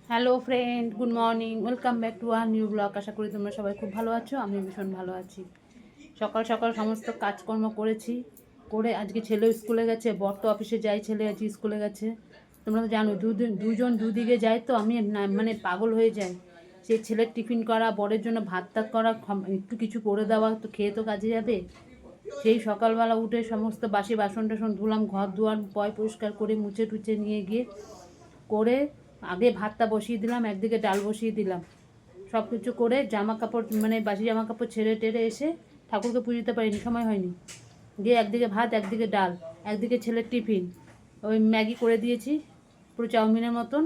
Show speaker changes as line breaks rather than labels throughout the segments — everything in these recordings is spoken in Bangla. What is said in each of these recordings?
Hello friend, good morning, welcome back to our new vlog. আশা করি তোমরা সবাই খুব ভালো আছো। আমি ভীষণ ভালো আছি। সকাল সকাল সমস্ত কাজকর্ম করেছি, করে আজকে ছেলেও স্কুলে গেছে, বর তো অফিসে যায়, ছেলে আজকে স্কুলে গেছে। তোমরা তো জানো দুজন দুদিকে যায়, তো আমি মানে পাগল হয়ে যাই। সে ছেলের টিফিন করা, বরের জন্য ভাত টাত করা, একটু কিছু করে দেওয়া, তো খেয়ে তো কাজে যাবে। সেই সকালবেলা উঠে সমস্ত বাসি বাসন টাসন ধুলাম, ঘর দুয়ার পরিষ্কার করে মুছে টুছে নিয়ে গিয়ে করে আগে ভাতটা বসিয়ে দিলাম, একদিকে ডাল বসিয়ে দিলাম। সব কিছু করে জামা কাপড় মানে বাসি জামা কাপড় ছেড়ে টেরে এসে ঠাকুরকে পুজো দিতে পারিনি, সময় হয়নি। দিয়ে একদিকে ভাত, একদিকে ডাল, একদিকে ছেলের টিফিন, ওই ম্যাগি করে দিয়েছি পুরো চাউমিনের মতন।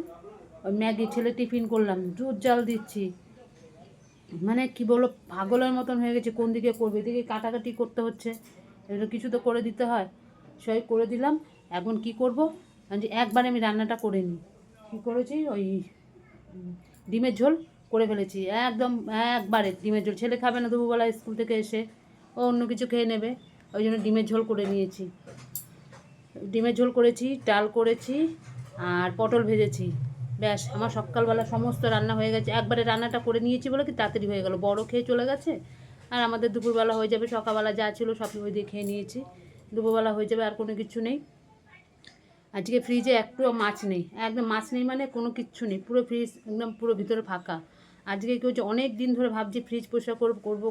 ওই ম্যাগি ছেলে টিফিন করলাম, দুধ জাল দিচ্ছি, মানে কি বলবো, পাগলের মতন হয়ে গেছে। কোন দিকে করবে, এদিকে কাটাকাটি করতে হচ্ছে, এটা কিছু তো করে দিতে হয়। সবাই করে দিলাম। এখন কি করব, যে একবারে আমি রান্নাটা করে নিই। কী করেছি, ওই ডিমের ঝোল করে ফেলেছি একদম। একবারে ডিমের ঝোল, ছেলে খাবে না দুপুরবেলা স্কুল থেকে এসে, ও অন্য কিছু খেয়ে নেবে, ওই জন্য ডিমের ঝোল করে নিয়েছি। ডিমের ঝোল করেছি, ডাল করেছি, আর পটল ভেজেছি। ব্যাস, আমার সকালবেলা সমস্ত রান্না হয়ে গেছে। একবারে রান্নাটা করে নিয়েছি বলে কি তাড়াতাড়ি হয়ে গেল, বড় খেয়ে চলে গেছে, আর আমাদের দুপুরবেলা হয়ে যাবে। সকালবেলা যা ছিল সব ওই দিয়ে খেয়ে নিয়েছি, দুপুরবেলা হয়ে যাবে, আর কোনো কিছু নেই। আজকে ফ্রিজে একটুও মাছ নেই, একদম মাছ নেই মানে কোনো কিচ্ছু নেই, পুরো ফ্রিজ একদম পুরো ভিতরে ফাঁকা। আজকে কি হচ্ছে, অনেক দিন ধরে ভাবছি ফ্রিজ পরিষ্কার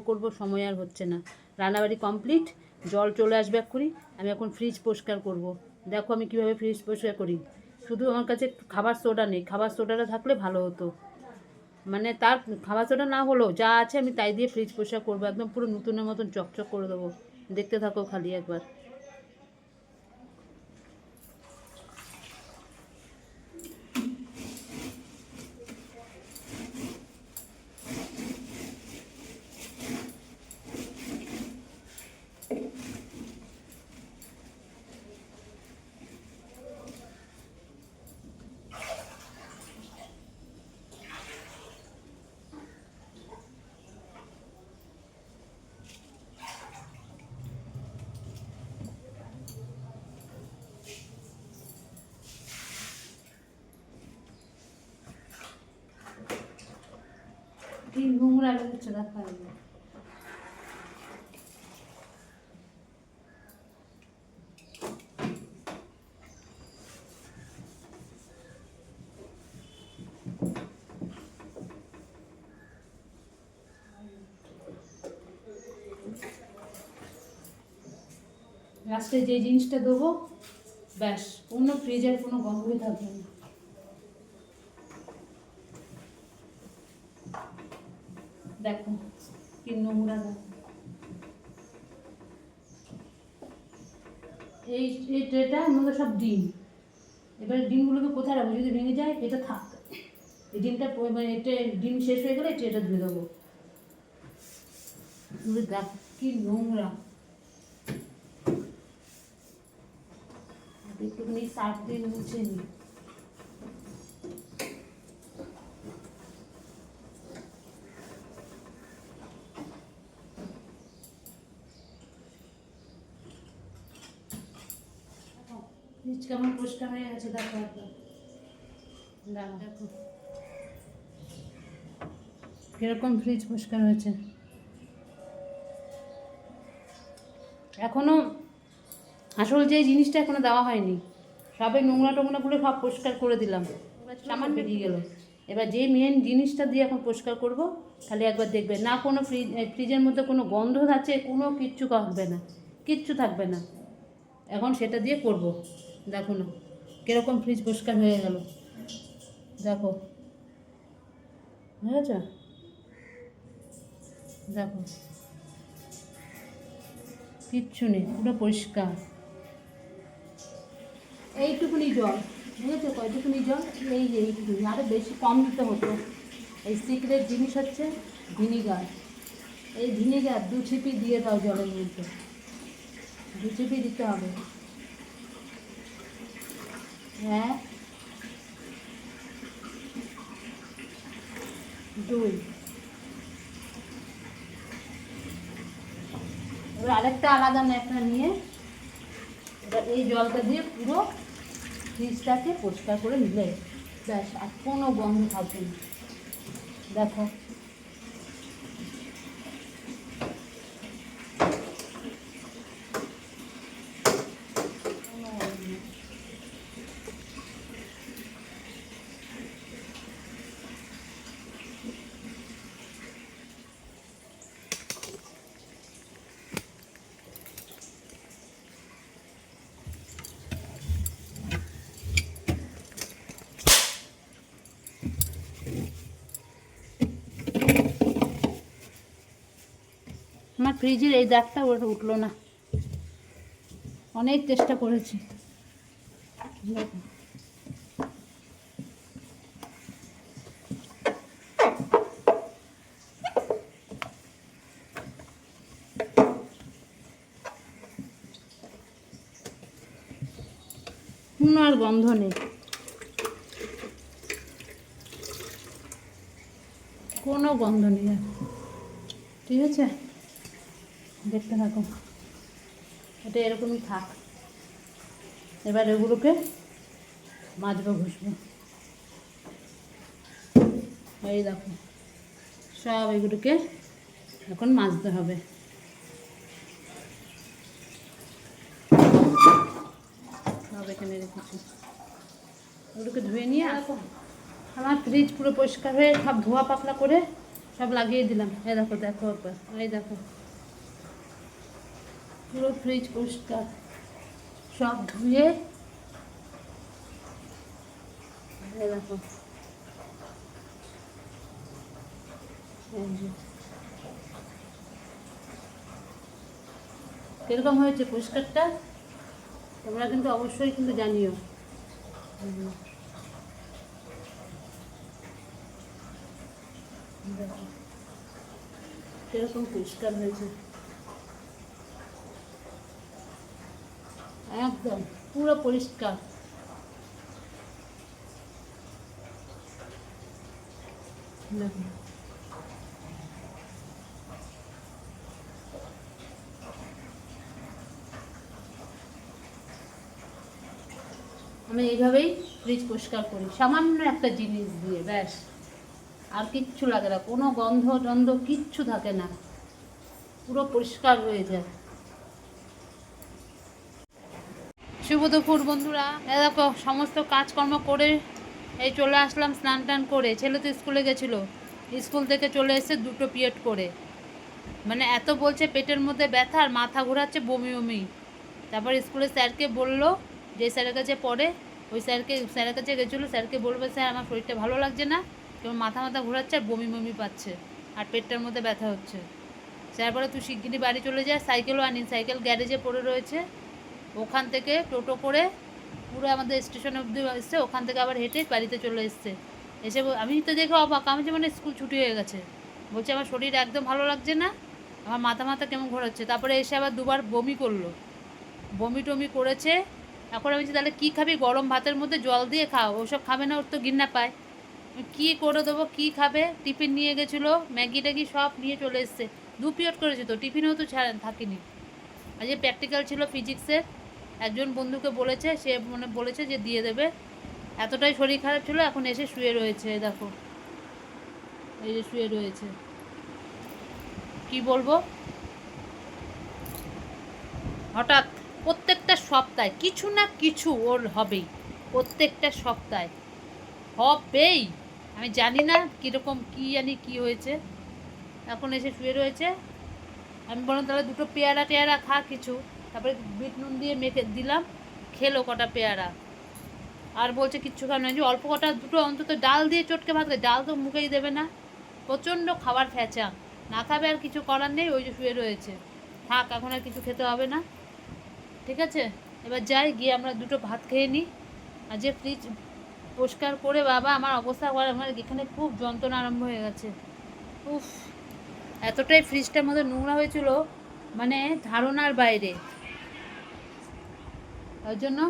করবো, সময় আর হচ্ছে না। রান্নাবাড়ি কমপ্লিট, জল চলে আসবে এক্ষুনি, আমি এখন ফ্রিজ পরিষ্কার করব। দেখো আমি কীভাবে ফ্রিজ পরিষ্কার করি। শুধু আমার কাছে খাবার সোডা নেই, খাবার সোডাটা থাকলে ভালো হতো। মানে তার খাবার সোডা না হলেও যা আছে আমি তাই দিয়ে ফ্রিজ পরিষ্কার করবো, একদম পুরো নতুনের মতন চকচক করে দেবো। দেখতে থাকো খালি একবার। 3 নোংরা হচ্ছে দেখা যাবে। লাস্টে যে জিনিসটা দেবো, ব্যাস, অন্য ফ্রিজের কোনো গন্ধই থাকবে না। দেখো কি নোংরা, দেখো। এই এই ট্রেটার মধ্যে সব ডিম। এবার ডিমগুলোকে কোথায় রাখবো, যদি ভেঙে যায় এটা থাক। এই ডিমটা মানে এটা ডিম শেষ হয়ে গেলে ট্রেটা ধুয়ে দেবো। দেখ কি নোংরা, একটুখানি সার্ফ দিয়ে মুছে নিই। ফ্রিজ কেমন পরিষ্কার হয়ে গেছে, দেখো একবার। দেখো কিরকম ফ্রিজ পরিষ্কার হয়েছে। এখনো আসল যে জিনিসটা এখনো দেওয়া হয়নি, সবে নোংরা টোংরাগুলো সব পরিষ্কার করে দিলাম, সামান্য বেরিয়ে গেল। এবার যে মেন জিনিসটা দিয়ে এখন পরিষ্কার করব, খালি একবার দেখবে না কোনো ফ্রিজের মধ্যে কোনো গন্ধ আছে, কোনো কিচ্ছু থাকবে না, কিচ্ছু থাকবে না। এখন সেটা দিয়ে করব। দেখো না কীরকম ফ্রিজ পরিষ্কার হয়ে গেল, দেখো, বুঝেছ? দেখো কিচ্ছু নেই, পুরো পরিষ্কার। এইটুকুনি জল, বুঝেছো, কয়টুকুনি জল, এই যে এইটুকুনি, আরও বেশি কম দিতে হতো। এই সিক্রেট জিনিস হচ্ছে ভিনিগার। এই ভিনিগার 2 ছিপি দিয়ে দাও জলের মধ্যে, 2 ছিপি দিতে হবে। 1 2। এবার আরেকটা আলাদা ন্যাকড়া নিয়ে এবার এই জলটা দিয়ে পুরো ফ্রিজটাকে পরিষ্কার করে নিলে ব্যাস, আর কোনো গন্ধ থাকবে না। দেখো আমার ফ্রিজের এই দাগটা ওটা উঠলো না, অনেক চেষ্টা করেছি। কোনো আর গন্ধ নেই, কোনো গন্ধ নেই আর। ঠিক আছে, দেখতে থাকো, এটা এরকমই থাক। এবার এগুলোকে মাজবো, ঘষবো। এই দেখো সব এগুলোকে এখন মাজতে হবে। সব এখানে রেখেছি, ওগুলোকে ধুয়ে নিয়ে আসো। আমার ফ্রিজ পুরো পরিষ্কার হয়ে সব ধোয়া পাতলা করে সব লাগিয়ে দিলাম। এই দেখো, দেখো একবার, এই দেখো পুরো ফ্রিজ পরিষ্কার, সব ধুয়ে। এই দেখো, কিরকম হয়েছে পরিষ্কারটা তোমরা কিন্তু অবশ্যই কিন্তু জানিও। দেখো কিরকম পরিষ্কার হয়েছে, একদম পুরো পরিষ্কার। দেখো আমি এইভাবেই ফ্রিজ পরিষ্কার করি, সামান্য একটা জিনিস দিয়ে, ব্যাস। আর কিচ্ছু লাগে না, কোনো গন্ধ টন্ধ কিচ্ছু থাকে না, পুরো পরিষ্কার হয়ে যায়। শুভ দুপুর বন্ধুরা, এ দেখো সমস্ত কাজকর্ম করে এই চলে আসলাম স্নান টান করে। ছেলে তো স্কুলে গেছিলো, স্কুল থেকে চলে এসে 2টো পিরিয়ড করে, মানে এত বলছে পেটের মধ্যে ব্যথা আর মাথা ঘোরাচ্ছে, বমি বমি। তারপর স্কুলে স্যারকে বললো, যে স্যারের কাছে পড়ে ওই স্যারের কাছে গেছিলো, স্যারকে বলবে স্যার আমার শরীরটা ভালো লাগছে না, কেমন মাথা মাথা ঘোরাচ্ছে আর বমি বমি পাচ্ছে আর পেটটার মধ্যে ব্যথা হচ্ছে। স্যার বলে তুই শিগগিরই বাড়ি চলে যা, সাইকেলও আনি, সাইকেল গ্যারেজে পড়ে রয়েছে। ওখান থেকে টোটো করে পুরো আমাদের স্টেশন অবধি এসছে, ওখান থেকে আবার হেঁটে বাড়িতে চলে এসছে। এসে আমি তো দেখে অবাক, আমি যে মানে স্কুল ছুটি হয়ে গেছে। বলছে আমার শরীর একদম ভালো লাগছে না, আমার মাথা মাথা কেমন ঘোরাচ্ছে। তারপরে এসে আবার 2বার বমি করলো, বমি টমি করেছে। এখন আমি বলছি তাহলে কী খাবি, গরম ভাতের মধ্যে জল দিয়ে খাও, ওসব খাবে না, ওর তো ঘৃণা পায়। কী করে দেবো, কী খাবে। টিফিন নিয়ে গেছিলো, ম্যাগি ট্যাগি সব নিয়ে চলে এসছে। 2 পিরিয়ড করেছে তো, টিফিনেও তো থাকিনি। আজকে প্র্যাকটিক্যাল ছিল ফিজিক্সের, একজন বন্ধুকে বলেছে, সে মানে বলেছে যে দিয়ে দেবে। এতটাই শরীর খারাপ ছিল, এখন এসে শুয়ে রয়েছে। দেখো এই যে শুয়ে রয়েছে, কি বলবো। হঠাৎ প্রত্যেকটা সপ্তাহে কিছু না কিছু ওর হবেই, প্রত্যেকটা সপ্তাহে হবেই। আমি জানি না কীরকম, কী জানি কী হয়েছে, এখন এসে শুয়ে রয়েছে। আমি বললাম তাহলে 2টো পেয়ারা টেয়ারা খা কিছু, তারপরে বিট নুন দিয়ে মেখে দিলাম, খেলো কটা পেয়ারা। আর বলছে কিচ্ছু খাবে না, যে অল্প কটা 2টো অন্তত ডাল দিয়ে চটকে ভাত খায়, ডাল তো মুখেই দেবে না, প্রচণ্ড খাবার ফ্যাচা, না খাবে আর কিছু করার নেই, ওই যে শুয়ে রয়েছে। থাক, এখন আর কিছু খেতে হবে না, ঠিক আছে। এবার যাই, গিয়ে আমরা 2টো ভাত খেয়ে নিই। আর যে ফ্রিজ পরিষ্কার করে বাবা আমার অবস্থা, আমার এখানে খুব যন্ত্রণা আরম্ভ হয়ে গেছে। উফ, এতটাই ফ্রিজটার মধ্যে নোংরা হয়েছিল, মানে ধারণার বাইরে। ওই জন্য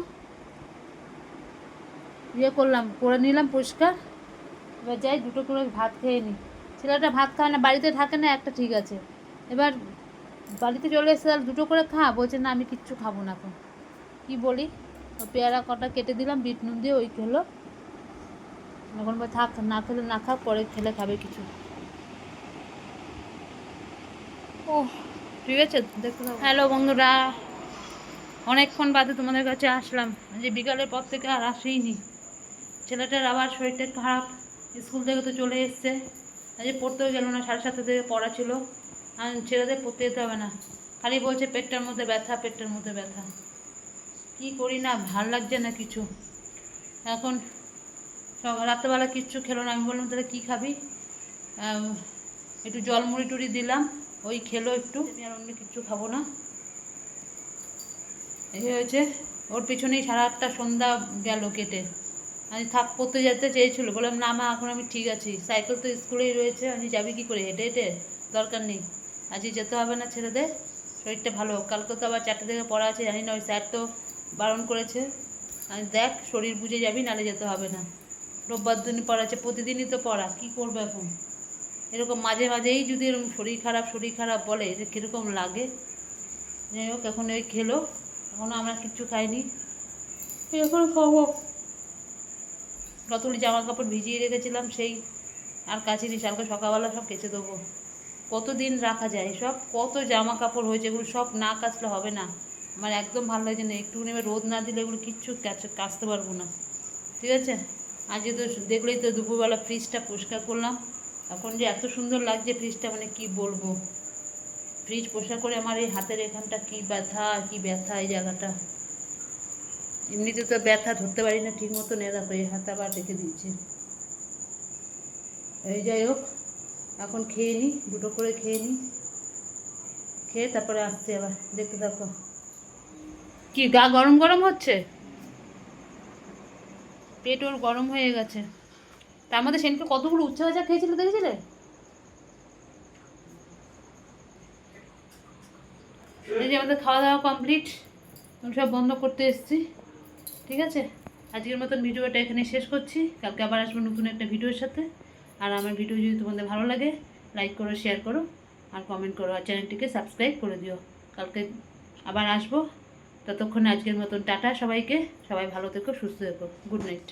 করলাম, করে নিলাম পরিষ্কার। এবার যাই 2টো করে ভাত খেয়ে নিই। ছেলেটা ভাত খায় না, বাড়িতে থাকে না একটা, ঠিক আছে। এবার বাড়িতে চলে এসে 2টো করে খা, বলছে না আমি কিচ্ছু খাবো না এখন। কি বলি, পেয়ারা কটা কেটে দিলাম বিট নুন দিয়ে, ওই খেলো। এখন থাক, না খেলে না খাক, পরে খেলে খাবে কিছু। ও ঠিক আছে, দেখতে থাকো। হ্যালো বন্ধুরা, অনেকক্ষণ বাদে তোমাদের কাছে আসলাম। যে বিকালের পর থেকে আর আসেইনি। ছেলেটার আবার শরীরটা খারাপ, স্কুল থেকে তো চলে এসছে, আজ পড়তেও গেল না, 7:30 থেকে পড়া ছিল। আর ছেলেদের পড়তে যেতে হবে না, খালি বলছে পেটটার মধ্যে ব্যথা, পেটটার মধ্যে ব্যথা। কী করি না, ভাল লাগছে না কিছু। এখন রাত্রেবেলা কিচ্ছু খেলো না। আমি বললাম তাহলে কী খাবি, একটু জল মুড়ি টুড়ি দিলাম, ওই খেলো একটু। আমি আর অন্য কিছু খাবো না। এই হয়েছে, ওর পিছনেই সারা 8টা সন্ধ্যা গেল কেটে। আমি থাক, পড়তে যেতে চেয়েছিলো, বললাম না মা এখন আমি ঠিক আছি, সাইকেল তো স্কুলেই রয়েছে, আমি যাবি কী করে, হেঁটে হেঁটে, দরকার নেই, আজকে যেতে হবে না, ছেলেদের শরীরটা ভালো হোক। কালকে তো আবার 4টে থেকে পড়া আছে, জানি না, ওই স্যার তো বারণ করেছে। আমি দেখ শরীর বুঝে যাবি, নাহলে যেতে হবে না। রোববার দিনই পড়া আছে, প্রতিদিনই তো পড়া, কী করবো এখন। এরকম মাঝে মাঝেই যদি এরকম শরীর খারাপ বলে, এটা কীরকম লাগে। যাই হোক, এখন ওই খেলো, এখনও আমরা কিচ্ছু খাইনি, এখন খাবো। কতগুলি জামা কাপড় ভিজিয়ে রেখেছিলাম, সেই আর কাচিনি, কালকে সকালবেলা সব কেচে দেবো। কতদিন রাখা যায় সব, কত জামা কাপড় হয়েছে, এগুলো সব না কাচলে হবে না। আমার একদম ভালো লাগছে না, একটুখানি রোদ না দিলে এগুলো কিচ্ছু কাচতে পারবো না। ঠিক আছে, আজকে তো দেখলেই তো দুপুরবেলা ফ্রিজটা পরিষ্কার করলাম, এখন যে এত সুন্দর লাগছে ফ্রিজটা, মানে কি বলবো। ফ্রিজ পরিষ্কার করে আমার এই হাতের এখানটা কি ব্যথা এই জায়গাটা। এমনিতে তো ব্যথা ধরতে পারি না ঠিক মতো, নিয়ে দেখো এই হাতে আবার রেখে দিচ্ছি। এই যাই হোক, এখন খেয়ে নিই, দুটো করে খেয়ে নিই, খেয়ে তারপরে আসছি আবার, দেখতে থাকো। কি গা গরম গরম হচ্ছে, পেট ওর গরম হয়ে গেছে। তার মধ্যে সেদিনকে কতগুলো উচ্চ ভাজা খেয়েছিল দেখেছিলে। এই যে আমাদের খাওয়া দাওয়া কমপ্লিট, আমি সব বন্ধ করতে এসেছি। ঠিক আছে, আজকের মতন ভিডিওটা এখানে শেষ করছি, কালকে আবার আসবো নতুন একটা ভিডিওর সাথে। আর আমার ভিডিও যদি তোমাদের ভালো লাগে, লাইক করো, শেয়ার করো, আর কমেন্ট করো, আর চ্যানেলটিকে সাবস্ক্রাইব করে দিও। কালকে আবার আসবো, ততক্ষণে আজকের মতন টাটা সবাইকে, সবাই ভালো থেকো, সুস্থ থেকো, গুড নাইট।